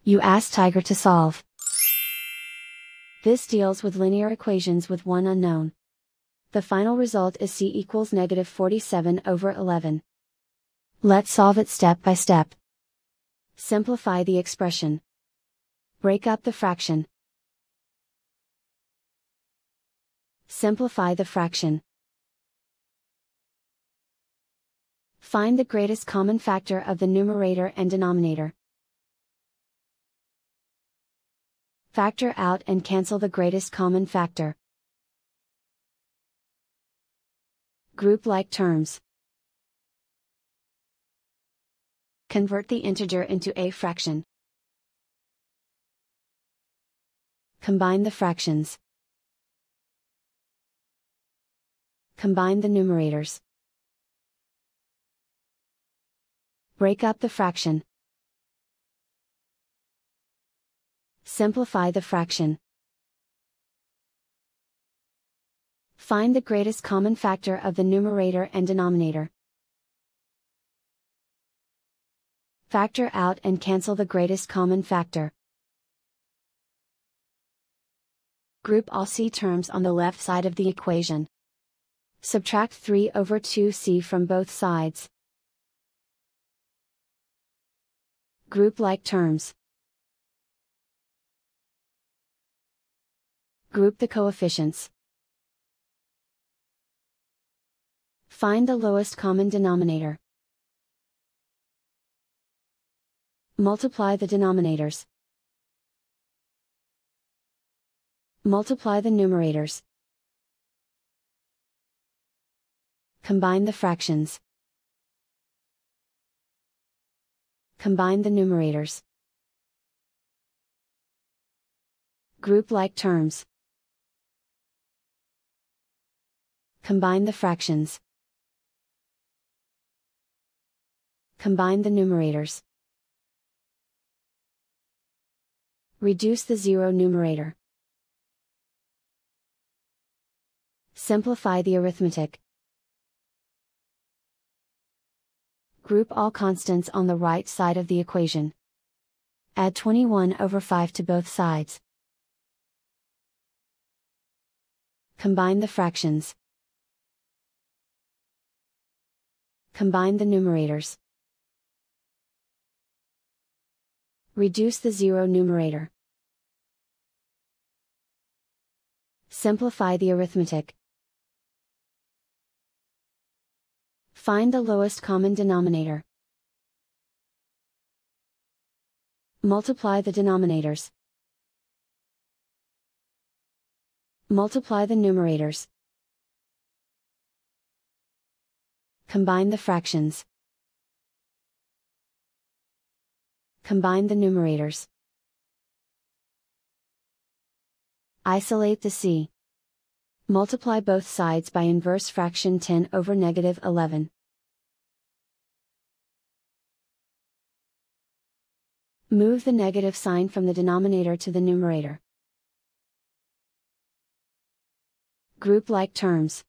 You ask Tiger to solve. This deals with linear equations with one unknown. The final result is c equals -47/11. Let's solve it step by step. Simplify the expression. Break up the fraction. Simplify the fraction. Find the greatest common factor of the numerator and denominator. Factor out and cancel the greatest common factor. Group like terms. Convert the integer into a fraction. Combine the fractions. Combine the numerators. Break up the fraction. Simplify the fraction. Find the greatest common factor of the numerator and denominator. Factor out and cancel the greatest common factor. Group all c terms on the left side of the equation. Subtract 3/2c from both sides. Group like terms. Group the coefficients. Find the lowest common denominator. Multiply the denominators. Multiply the numerators. Combine the fractions. Combine the numerators. Group like terms. Combine the fractions. Combine the numerators. Reduce the zero numerator. Simplify the arithmetic. Group all constants on the right side of the equation. Add 21/5 to both sides. Combine the fractions. Combine the numerators. Reduce the zero numerator. Simplify the arithmetic. Find the lowest common denominator. Multiply the denominators. Multiply the numerators. Combine the fractions. Combine the numerators. Isolate the c. Multiply both sides by inverse fraction 10/11. Move the negative sign from the denominator to the numerator. Group like terms.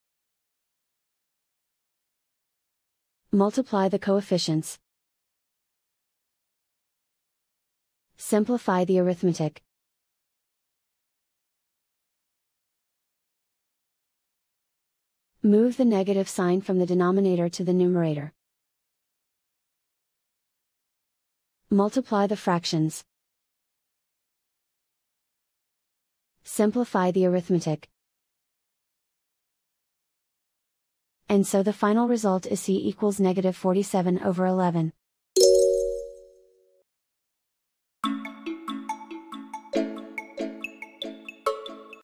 Multiply the coefficients. Simplify the arithmetic. Move the negative sign from the denominator to the numerator. Multiply the fractions. Simplify the arithmetic. And so the final result is c equals -47/11.